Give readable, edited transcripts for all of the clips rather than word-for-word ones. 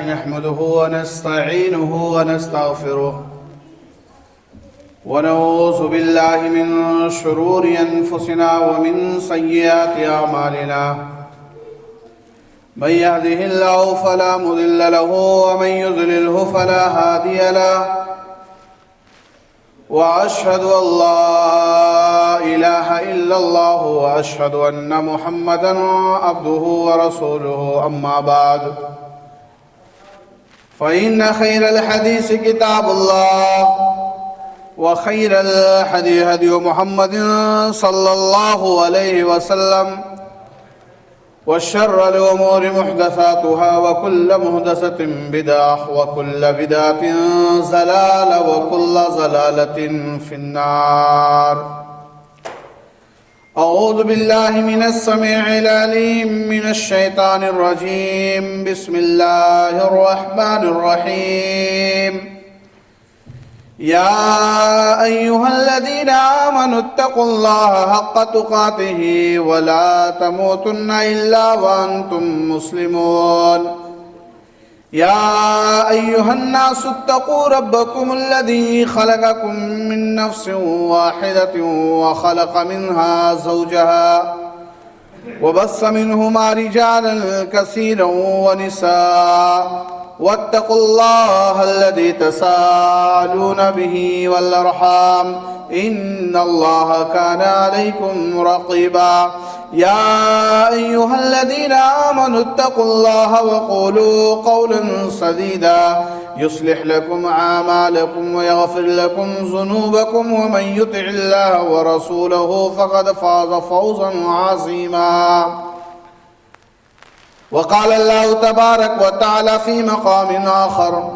نحمده ونستعينه ونستغفره ونعوذ بالله من شرور أنفسنا ومن سيئات أعمالنا من يهده الله فلا مضل له ومن يضلله فلا هادي له وأشهد أن لا إله إلا الله وأشهد أن محمدًا عبده ورسوله أما بعد فإن خير الحديث كتاب الله وخير الهدي هدي محمد صلى الله عليه وسلم وشر الأمور محدثاتها وكل محدثة بدعة وكل بدعة ضلالة وكل ضلالة في النار. أعوذ بالله من السميع العليم من الشيطان الرجيم. بسم الله الرحمن الرحيم. يا أيها الذين آمنوا اتقوا الله حق تقاته ولا تموتن إلا وأنتم مسلمون. يا أيها الناس اتقوا ربكم الذي خلقكم من نفس واحدة وخلق منها زوجها وبث منهما رجالا كثيرا ونساء واتقوا الله الذي تساءلون به والأرحام إن الله كان عليكم رقيبا. يا أيها الذين آمنوا اتقوا الله وقولوا قولا سديدا يصلح لكم أعمالكم ويغفر لكم ذنوبكم ومن يطع الله ورسوله فقد فاز فوزا عظيما. وقال الله تبارك وتعالى في مقام آخر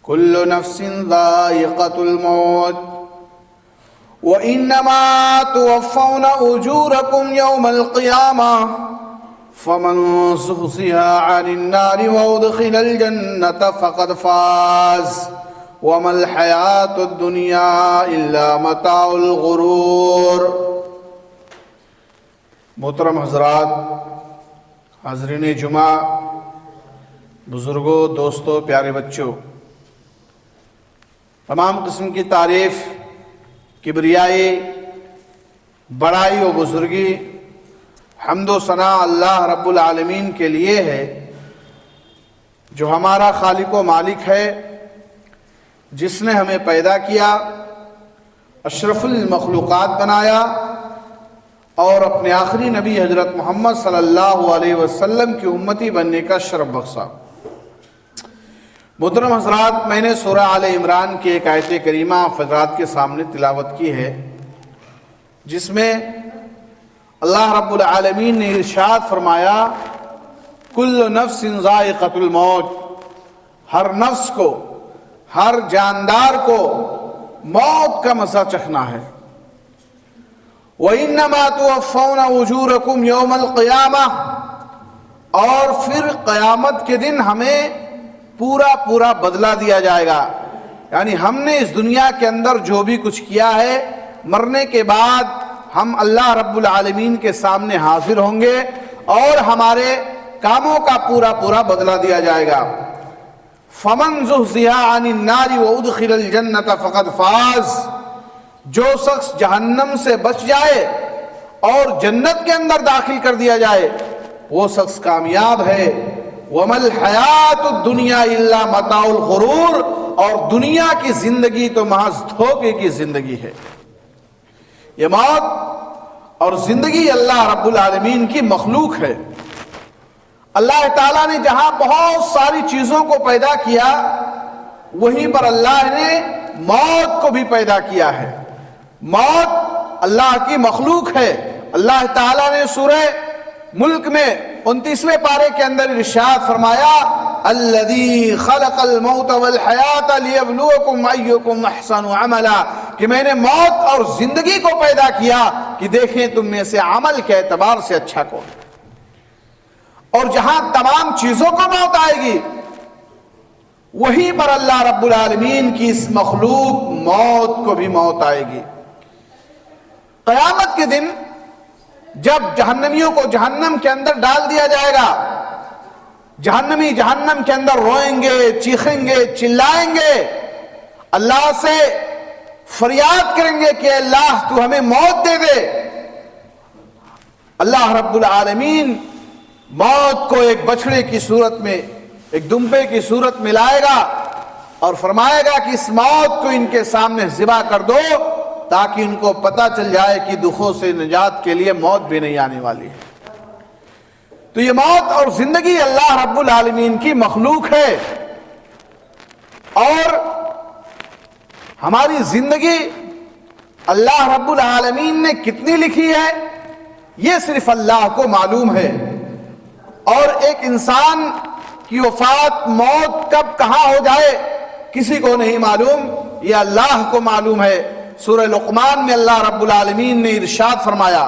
كل نفس ذائقة الموت وإنما توفون أجوركم يوم القيامة فمن زحزح عن النار وأدخل الجنة فقد فاز وما الحياة الدنيا إلا متاع الغرور. محترم حضرات، حاضرین جمعہ، بزرگوں، دوستوں، پیارے بچوں، تمام قسم کی تعریف، کبریائی، بڑائی و بزرگی، حمد و ثنا اللہ رب العالمین کے لیے ہے، جو ہمارا خالق و مالک ہے، جس نے ہمیں پیدا کیا، اشرف المخلوقات بنایا اور اپنے آخری نبی حضرت محمد صلی اللہ علیہ وسلم کی امتی بننے کا شرف بخشا. محترم حضرات، میں نے سورہ آل عمران کی ایک آیت کریمہ حضرات کے سامنے تلاوت کی ہے، جس میں اللہ رب العالمین نے ارشاد فرمایا کل نفس ذائقۃ الموت، ہر نفس کو، ہر جاندار کو موت کا مزہ چکھنا ہے. وَإِنَّمَا تُوَفَّوْنَ أُجُورَكُمْ يَوْمَ الْقِيَامَةِ، اور پھر قیامت کے دن ہمیں پورا بدلہ دیا جائے گا. یعنی ہم نے اس دنیا کے اندر جو بھی کچھ کیا ہے، مرنے کے بعد ہم اللہ رب العالمین کے سامنے حاضر ہوں گے اور ہمارے کاموں کا پورا بدلہ دیا جائے گا. فَمَنْ زُحْزِحَ عَنِ النَّارِ وَأُدْخِلَ الْجَنَّةَ فَقَدْ فَازَ، جو شخص جہنم سے بچ جائے اور جنت کے اندر داخل کر دیا جائے وہ شخص کامیاب ہے. وَمَا الْحَيَاةُ الدُّنْيَا إِلَّا مَتَاعُ الْغُرُورِ، اور دنیا کی زندگی تو محض دھوکے کی زندگی ہے. یہ موت اور زندگی اللہ رب العالمین کی مخلوق ہے. اللہ تعالیٰ نے جہاں بہت ساری چیزوں کو پیدا کیا، وہیں پر اللہ نے موت کو بھی پیدا کیا ہے. موت اللہ کی مخلوق ہے. اللہ تعالیٰ نے سورہ ملک میں 29ویں پارے کے اندر ارشاد فرمایا الذی خلق الموت والحیات لیبلوکم ایکم احسن عملا، کہ میں نے موت اور زندگی کو پیدا کیا کہ دیکھیں تم میں سے عمل کے اعتبار سے اچھا کون. اور جہاں تمام چیزوں کو موت آئے گی، وہیں پر اللہ رب العالمین کی اس مخلوق موت کو بھی موت آئے گی. قیامت کے دن جب جہنمیوں کو جہنم کے اندر ڈال دیا جائے گا جہنمی جہنم کے اندر روئیں گے، چیخیں گے، چلائیں گے، اللہ سے فریاد کریں گے کہ اللہ تو ہمیں موت دے دے۔ اللہ رب العالمین موت کو ایک بچڑے کی صورت میں، ایک دمبے کی صورت میں لائے گا اور فرمائے گا کہ اس موت کو ان کے سامنے ذبح کر دو تاکہ ان کو پتہ چل جائے کہ دکھوں سے نجات کے لیے موت بھی نہیں آنے والی ہے۔ تو یہ موت اور زندگی اللہ رب العالمین کی مخلوق ہے، اور ہماری زندگی اللہ رب العالمین نے کتنی لکھی ہے یہ صرف اللہ کو معلوم ہے، اور ایک انسان کی وفات، موت کب کہاں ہو جائے کسی کو نہیں معلوم، یہ اللہ کو معلوم ہے۔ سورہ لقمان میں اللہ رب العالمین نے ارشاد فرمایا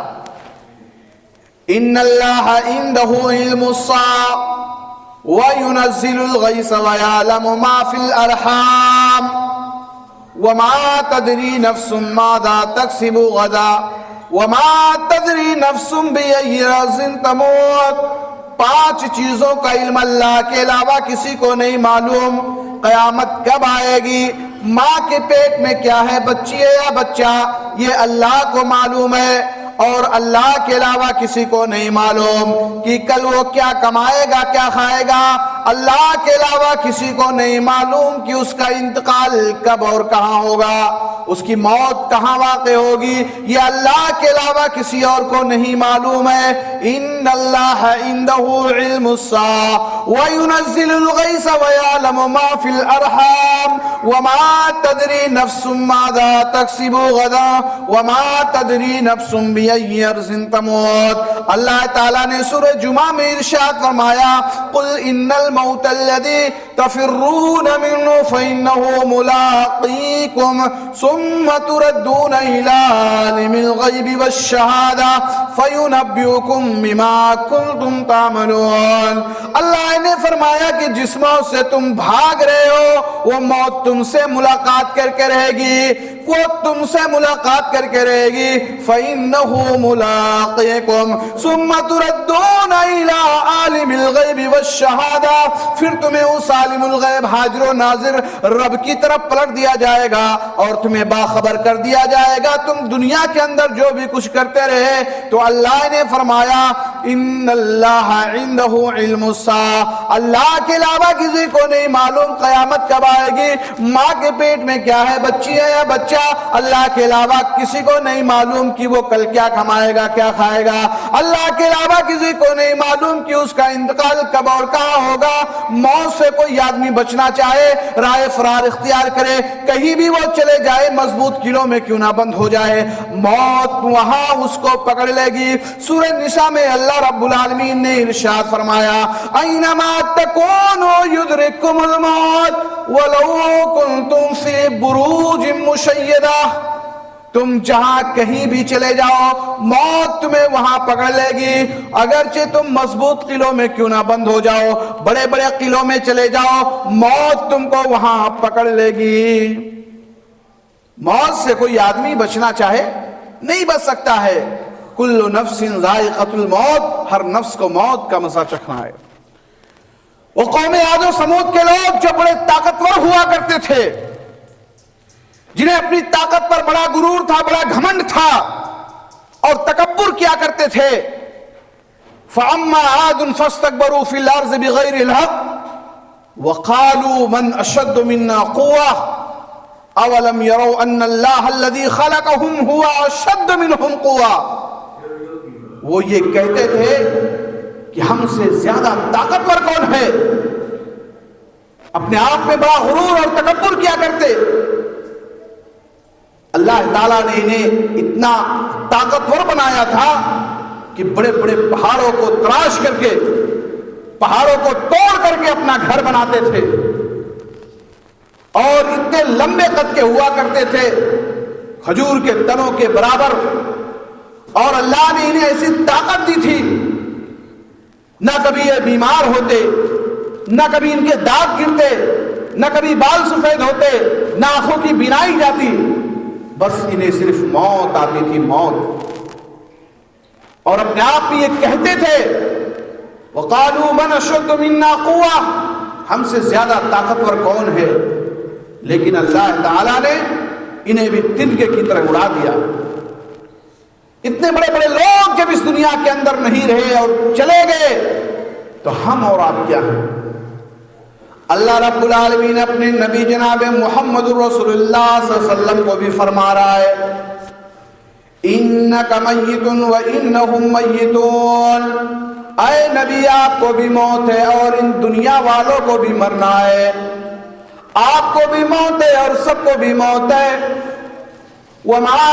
ان اللہ عنده علم الساعة وينزل الغيث ويعلم ما في الارحام وما تدري نفس ماذا تكسب غدا وما تدري نفس بأي أرض تموت۔ 5 چیزوں کا علم اللہ کے علاوہ کسی کو نہیں معلوم۔ قیامت کب آئے گی، ماں کے پیٹ میں کیا ہے، بچی ہے یا بچہ، یہ اللہ کو معلوم ہے، اور اللہ کے علاوہ کسی کو نہیں معلوم کہ کل وہ کیا کمائے گا، کیا کھائے گا۔ اللہ کے علاوہ کسی کو نہیں معلوم کہ اس کا انتقال کب اور کہاں ہوگا، اس کی موت کہاں واقع ہوگی، یہ اللہ کے علاوہ کسی اور کو نہیں معلوم ہے۔ ان اللہ عنده علم الساعة وينزل الغيث ويعلم ما في الارحام وما تدري نفس ماذا تكسب غدا وما تدري نفس بأي أرض تموت۔ اللہ تعالیٰ نے سورہ جمعہ میں ارشاد فرمایا قل ان الموت الذي تفرون منه فإنه ملاقيكم ثم تردون إلى عالم الغيب والشهادة فينبئكم بما كنتم تعملون۔ اللہ نے فرمایا کہ جسموں سے تم بھاگ رہے ہو وہ موت تم سے ملاقات کر کے رہے گی، وہ تم سے ملاقات کر کے رہے گی۔ فَإِنَّهُ مُلَاقِيكُمْ ثُمَّ تُرَدُّونَ إِلَىٰ عَالِمِ الْغَيْبِ وَالشَّهَادَةِ، پھر تمہیں اس عالم الغیب حاضر و ناظر رب کی طرف پلٹ دیا جائے گا اور تمہیں باخبر کر دیا جائے گا تم دنیا کے اندر جو بھی کچھ کرتے رہے۔ تو اللہ نے فرمایا ان اللہ عنده علم الساعة، اللہ کے علاوہ کسی کو نہیں معلوم قیامت کب آئے گی، ماں کے پیٹ میں کیا ہے، بچی ہے یا بچہ، اللہ کے علاوہ کسی کو نہیں معلوم کہ وہ کل کیا کمائے گا، کیا کھائے گا۔ اللہ کے علاوہ کسی کو نہیں معلوم کہ اس کا انتقال کب اور کہاں ہوگا۔ موت سے کوئی آدمی بچنا چاہے راہ فرار اختیار کرے، کہیں بھی وہ چلے جائے، مضبوط قلعوں میں کیوں نہ بند ہو جائے، موت وہاں اس کو پکڑ لے گی۔ سورہ نساء میں اللہ رب العالمین نے ارشاد فرمایا اینما تکونوا یدرککم الموت ولو کنتم فی بروج مشیدہ، تم جہاں کہیں بھی چلے جاؤ موت تمہیں وہاں پکڑ لے گی، اگرچہ تم مضبوط قلعوں میں کیوں نہ بند ہو جاؤ، بڑے بڑے قلعوں میں چلے جاؤ، موت تم کو وہاں پکڑ لے گی۔ موت سے کوئی آدمی بچنا چاہے نہیں بچ سکتا ہے۔ کل نفس ذائقۃ الموت، ہر نفس کو موت کا مزہ چکھنا ہے۔ وہ قوم عاد و سمود کے لوگ جو بڑے طاقتور ہوا کرتے تھے، جنہیں اپنی طاقت پر بڑا غرور تھا، بڑا گھمنڈ تھا اور تکبر کیا کرتے تھے، فَأَمَّا عَادٌ فَاسْتَكْبَرُوا فِي الْأَرْضِ بِغَيْرِ الْحَقِّ وَقَالُوا مَنْ أَشَدُّ مِنَّا قُوَّةً أَوَلَمْ يَرَوْا أَنَّ اللَّهَ الَّذِي خَلَقَهُمْ هُوَ أَشَدُّ مِنْهُمْ قُوَّةً، وہ یہ کہتے تھے کہ ہم سے زیادہ طاقتور کون ہے، اپنے آپ میں بڑا غرور اور تکبر کیا کرتے۔ اللہ تعالیٰ نے انہیں اتنا طاقتور بنایا تھا کہ بڑے بڑے پہاڑوں کو تراش کر کے، پہاڑوں کو توڑ کر کے اپنا گھر بناتے تھے، اور اتنے لمبے قد کے ہوا کرتے تھے کھجور کے تنوں کے برابر، اور اللہ نے انہیں ایسی طاقت دی تھی نہ کبھی یہ بیمار ہوتے، نہ کبھی ان کے دانت گرتے، نہ کبھی بال سفید ہوتے، نہ آنکھوں کی بینائی جاتی، بس انہیں صرف موت آتی تھی، موت۔ اور اپنے آپ میں یہ کہتے تھے وقالوا من اشد منا قوة، ہم سے زیادہ طاقتور کون ہے؟ لیکن اللہ تعالیٰ نے انہیں بھی تنکے کی طرح اڑا دیا۔ اتنے بڑے بڑے لوگ جب اس دنیا کے اندر نہیں رہے اور چلے گئے تو ہم اور آپ کیا ہیں؟ اللہ رب العالمین اپنے نبی جناب محمد رسول اللہ صلی اللہ علیہ وسلم کو بھی فرما رہا ہے اِنَّكَ مَيِّتٌ وَإِنَّهُمْ مَيِّتُونَ، اے نبی آپ کو بھی موت ہے اور ان دنیا والوں کو بھی مرنا ہے، آپ کو بھی موت ہے اور سب کو بھی موت ہے۔ وَمَا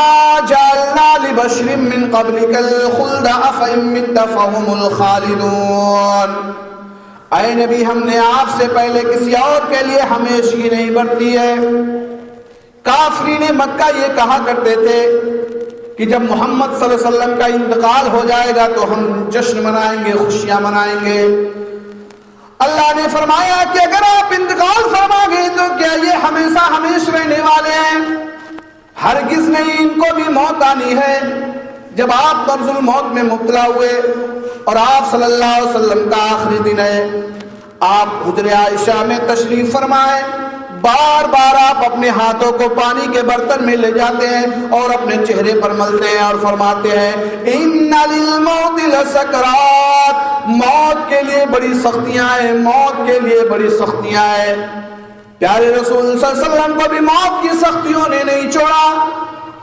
جَعَلْنَا لِبَشَرٍ مِّن قَبْلِكَ الْخُلْدَ أَفَإِن مِّتَّ فَهُمُ الْخَالِدُونَ، اے نبی ہم نے آپ سے پہلے کسی اور کے لیے ہمیشگی نہیں برتی ہے۔ کافرین مکہ یہ کہا کرتے تھے کہ جب محمد صلی اللہ علیہ وسلم کا انتقال ہو جائے گا تو ہم جشن منائیں گے، خوشیاں منائیں گے۔ اللہ نے فرمایا کہ اگر آپ انتقال فرما گئے تو کیا یہ ہمیشہ ہمیشہ رہنے والے ہیں؟ ہرگز نہیں، ان کو بھی موت آنی ہے۔ جب آپ مرض الموت میں مبتلا ہوئے اور آپ صلی اللہ علیہ وسلم کا آخری دن ہے، آپ حجر عائشہ میں تشریف فرمائے، بار بار آپ اپنے ہاتھوں کو پانی کے برتن میں لے جاتے ہیں اور اپنے چہرے پر ملتے ہیں اور فرماتے ہیں اِنَّ لِلْمَوْتِ لَسَكْرَاتٍ، موت کے لیے بڑی سختیاں ہیں، موت کے لیے بڑی سختیاں ہیں۔ پیارے رسول صلی اللہ علیہ وسلم کو بھی موت کی سختیوں نے نہیں چھوڑا۔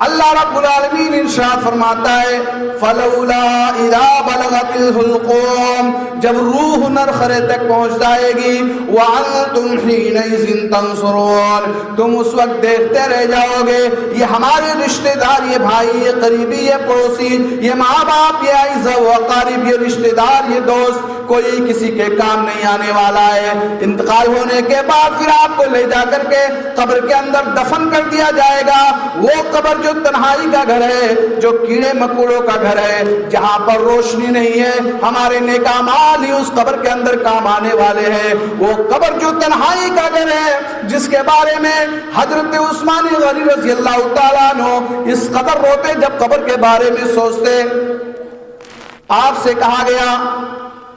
اللہ رب العالمین ارشاد فرماتا ہے فَلَوْلَا إِذَا بَلَغَتِ الْحُلْقُومَ، جب روح نرخرے تک پہنچ جائے گی، وَأَنْتُمْ حِينَئِذٍ تَنْظُرُونَ، تم اس وقت دیکھتے رہ جاؤ گے یہ ہمارے رشتہ دار، یہ بھائی، یہ قریبی، یہ پڑوسی، یہ ماں باپ، یہ اعزا و اقارب، یہ رشتہ دار، یہ دوست، کوئی کسی کے کام نہیں آنے والا ہے۔ انتقال ہونے کے بعد پھر آپ کو لے جا کر کے قبر کے اندر دفن کر دیا جائے گا۔ وہ قبر جو تنہائی کا گھر ہے، جو کیڑے مکوڑوں کا گھر ہے، جہاں پر روشنی نہیں ہے، ہمارے نیک اعمال ہی اس قبر کے اندر کام آنے والے ہیں۔ وہ قبر جو تنہائی کا گھر ہے، جس کے بارے میں حضرت عثمان غنی رضی اللہ تعالیٰ عنہ اس قدر روتے جب قبر کے بارے میں سوچتے، آپ سے کہا گیا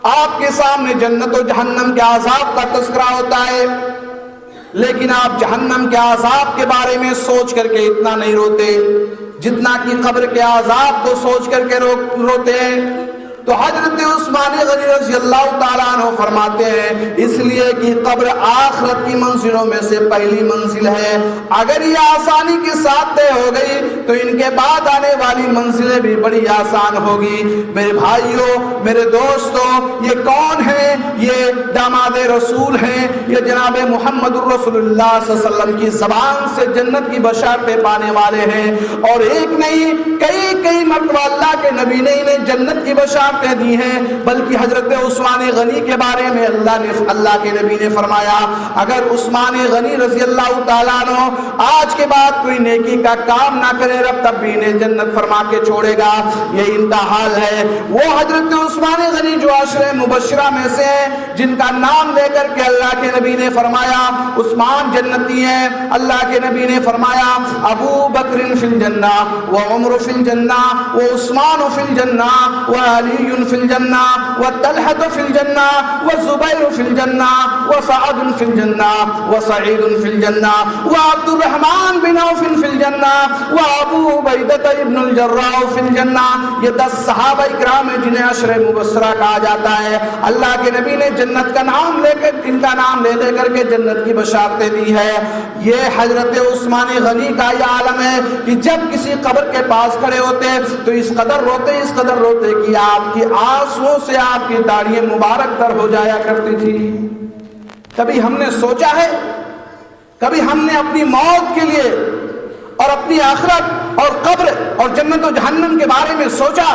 آپ کے سامنے جنت و جہنم کے عذاب کا تذکرہ ہوتا ہے، لیکن آپ جہنم کے عذاب کے بارے میں سوچ کر کے اتنا نہیں روتے جتنا کہ قبر کے عذاب کو سوچ کر کے روتے ہیں۔ تو حضرت عثمان غنی رضی اللہ تعالیٰ عنہ فرماتے ہیں اس لیے کہ قبر آخرت کی منزلوں میں سے پہلی منزل ہے، اگر یہ آسانی کے ساتھ طے ہو گئی تو ان کے بعد آنے والی منزلیں بھی بڑی آسان ہوگی۔ میرے بھائیوں، میرے دوستوں، یہ کون ہیں؟ یہ داماد رسول ہیں، یہ جناب محمد الرسول اللہ صلی اللہ علیہ وسلم کی زبان سے جنت کی بشارتیں پانے والے ہیں، اور ایک نہیں کئی مرتبہ اللہ کے نبی نے انہیں جنت کی بشارتیں دی ہیں۔ بلکہ حضرت عثمان غنی کے بارے میں اللہ کے نبی نے فرمایا اگر عثمان غنی رضی اللہ تعالیٰ عنہ آج کے بعد کوئی نیکی کا کام نہ کرے رب تب بھی انہیں جنت فرما کے چھوڑے گا۔ یہ ان کا حال ہے۔ وہ حضرت عثمان غنی جو عشرہ مبشرہ میں سے ہیں، جن کا نام لے کر کے اللہ کے نبی نے فرمایا عثمان جنتی ہیں، اللہ کے نبی نے فرمایا ابو بکر فی الجنہ وعمر فی الجنہ وعثمان فی الجنہ وعلی فی الجنہ وطلحة فی الجنہ وزبیر فی الجنہ وسعد فی الجنہ وسعید فی الجنہ وعبد الرحمن بن عوف فی الجنہ وابو عبیدہ ابن الجراح فی الجنہ۔ یہ 10 صحابہ اکرام ہیں جنہیں عشرہ مبشرہ کہا جاتا ہے۔ اللہ کے نبی نے جنت کا نام لے کر ان کا نام لے کر کے جنت کی بشارتیں دی ہے۔ یہ حضرت عثمان غنی کا یہ عالم ہے کہ جب کسی قبر کے پاس کھڑے ہوتے تو اس قدر روتے کہ آپ کی آنسوؤں سے آپ کی داڑھیاں مبارک تر ہو جایا کرتی تھی۔ کبھی ہم نے سوچا ہے، کبھی ہم نے اپنی موت کے لیے اور اپنی آخرت اور قبر اور جنت و جہنم کے بارے میں سوچا؟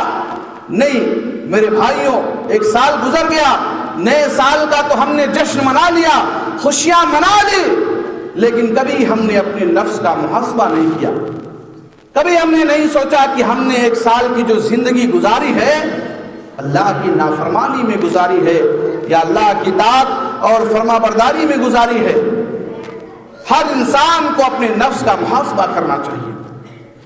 نہیں میرے بھائیوں، ایک سال گزر گیا، نئے سال کا تو ہم نے جشن منا لیا، خوشیاں منا لی، لیکن کبھی ہم نے اپنے نفس کا محاسبہ نہیں کیا۔ کبھی ہم نے نہیں سوچا کہ ہم نے ایک سال کی جو زندگی گزاری ہے اللہ کی نافرمانی میں گزاری ہے یا اللہ کی اطاعت اور فرما برداری میں گزاری ہے۔ ہر انسان کو اپنے نفس کا محاسبہ کرنا چاہیے۔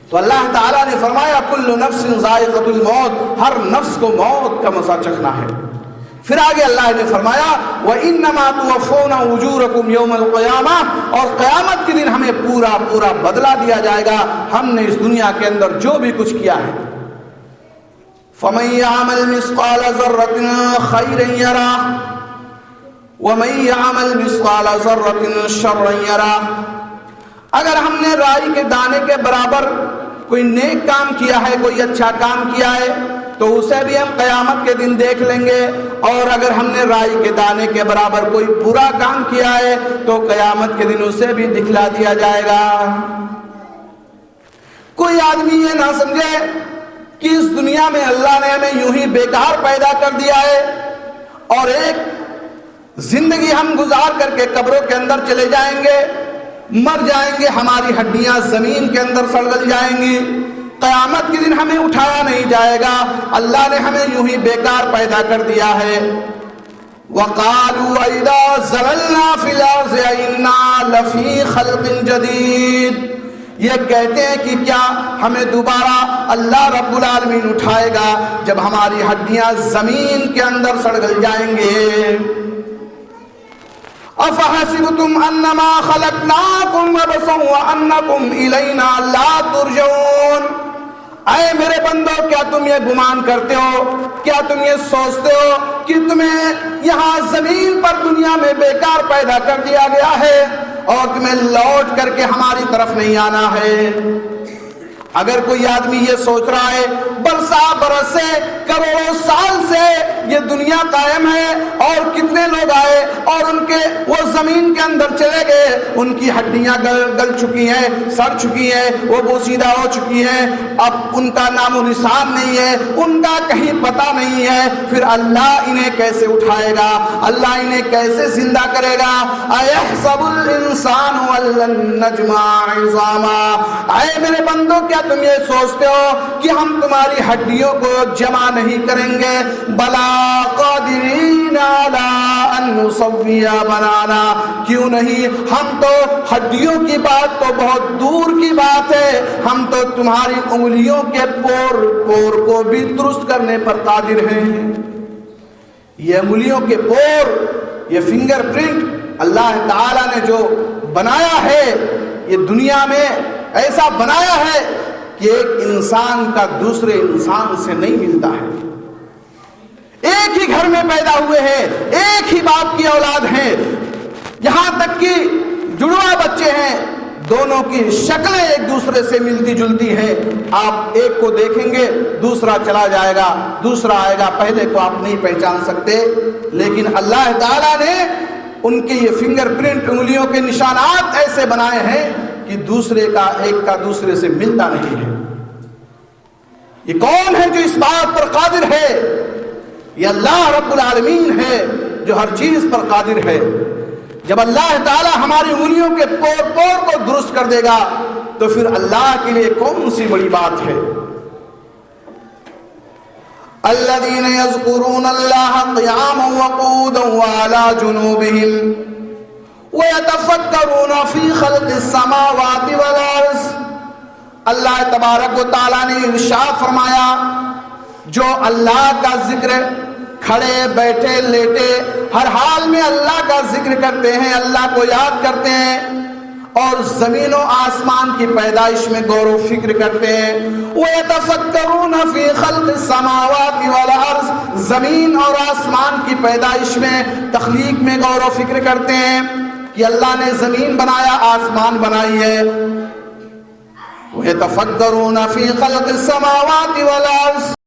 تو اللہ تعالیٰ نے فرمایا کل نفس ذائقۃ الموت، ہر نفس کو موت کا مزہ چکھنا ہے۔ پھر آگے اللہ نے فرمایا وَإِنَّمَا تُوَفَّوْنَ أُجُورَكُمْ يَوْمَ الْقِيَامَةِ، اور قیامت کے دن ہمیں پورا پورا بدلہ دیا جائے گا ہم نے اس دنیا کے اندر جو بھی کچھ کیا ہے۔ فَمَن يَعْمَلْ مِثْقَالَ ذَرَّةٍ خَيْرًا يَرَهُ وَمَن يَعْمَلْ مِثْقَالَ ذَرَّةٍ شَرًّا يَرَهُ، اگر ہم نے رائی کے دانے کے برابر کوئی نیک کام کیا ہے، کوئی اچھا کام کیا ہے تو اسے بھی ہم قیامت کے دن دیکھ لیں گے، اور اگر ہم نے رائی کے دانے کے برابر کوئی برا کام کیا ہے تو قیامت کے دن اسے بھی دکھلا دیا جائے گا۔ کوئی آدمی یہ نہ سمجھے کہ اس دنیا میں اللہ نے ہمیں یوں ہی بیکار پیدا کر دیا ہے اور ایک زندگی ہم گزار کر کے قبروں کے اندر چلے جائیں گے، مر جائیں گے، ہماری ہڈیاں زمین کے اندر سڑگل جائیں گی، قیامت کے دن ہمیں اٹھایا نہیں جائے گا۔ اللہ نے ہمیں یوں ہی بیکار پیدا کر دیا ہے۔ وَقَالُوا أَإِذَا زَلَلْنَا فِي الْأَرْضِ أَإِنَّا لَفِي خَلْقٍ جَدِيدٍ، یہ کہتے ہیں کہ کیا ہمیں دوبارہ اللہ رب العالمین اٹھائے گا جب ہماری ہڈیاں زمین کے اندر سڑگل جائیں گے۔ أَفَحَسِبْتُمْ أَنَّمَا خَلَقْنَاكُمْ عَبَثًا وَأَنَّكُمْ إِلَيْنَا لَا تُرْجَعُونَ، اے میرے بندو کیا تم یہ گمان کرتے ہو، کیا تم یہ سوچتے ہو کہ تمہیں یہاں زمین پر دنیا میں بیکار پیدا کر دیا گیا ہے اور تمہیں لوٹ کر کے ہماری طرف نہیں آنا ہے؟ اگر کوئی آدمی یہ سوچ رہا ہے برسا برس سے کروڑوں سال سے یہ دنیا قائم ہے اور کتنے لوگ آئے اور ان کے وہ زمین کے اندر چلے گئے، ان کی ہڈیاں گل چکی ہیں، سڑ چکی ہیں، وہ بوسیدہ ہو چکی ہیں، اب ان کا نام و نشان نہیں ہے، ان کا کہیں پتہ نہیں ہے، پھر اللہ انہیں کیسے اٹھائے گا، اللہ انہیں کیسے زندہ کرے گا؟ اَيَحْسَبُ الْإِنسَانُ أَن لَّن نَّجْمَعَ عِظَامَهُ، اے میرے بندو کیا تم یہ سوچتے ہو کہ ہم تمہاری ہڈیوں کو جمع نہیں کریں گے؟ بلا قادرین علی ان نسوی بنانا، کیوں نہیں، ہم تو ہڈیوں کی بات تو بہت دور کی بات ہے، ہم تو تمہاری انگلیوں کے پور کو بھی درست کرنے پر قادر ہیں۔ یہ انگلیوں کے پور، یہ فنگر پرنٹ اللہ تعالی نے جو بنایا ہے، یہ دنیا میں ایسا بنایا ہے کہ ایک انسان کا دوسرے انسان سے نہیں ملتا ہے، ایک ہی گھر میں پیدا ہوئے ہیں، ایک ہی باپ کی اولاد ہیں، یہاں تک کہ جڑواں بچے ہیں، دونوں کی شکلیں ایک دوسرے سے ملتی جلتی ہیں۔ آپ ایک کو دیکھیں گے دوسرا چلا جائے گا، دوسرا آئے گا، پہلے کو آپ نہیں پہچان سکتے، لیکن اللہ تعالیٰ نے ان کے یہ فنگر پرنٹ، انگلیوں کے نشانات ایسے بنائے ہیں کہ دوسرے کا ایک کا دوسرے سے ملتا نہیں ہے۔ یہ کون ہے جو اس بات پر قادر ہے؟ یہ اللہ رب العالمین ہے جو ہر چیز پر قادر ہے۔ جب اللہ تعالی ہماری انگلیوں کے پور کو درست کر دے گا تو پھر اللہ کے لیے کون سی بڑی بات ہے؟ الذين يذكرون الله قياما وقعودا وعلى جنوبهم ويتفكرون في خلق السماوات والارض، اللہ تبارک و تعالیٰ نے ارشاد فرمایا جو اللہ کا ذکر کھڑے بیٹھے لیٹے ہر حال میں اللہ کا ذکر کرتے ہیں، اللہ کو یاد کرتے ہیں اور زمین و آسمان کی پیدائش میں غور و فکر کرتے ہیں، وَيَتَفَكَّرُونَ فِي خَلْقِ السَّمَاوَاتِ وَالْأَرْضِ، زمین اور آسمان کی پیدائش میں، تخلیق میں غور و فکر کرتے ہیں کہ اللہ نے زمین بنایا، آسمان بنائی ہے۔ وَيَتَفَكَّرُونَ فِي خَلْقِ السَّمَاوَاتِ وَالْأَرْضِ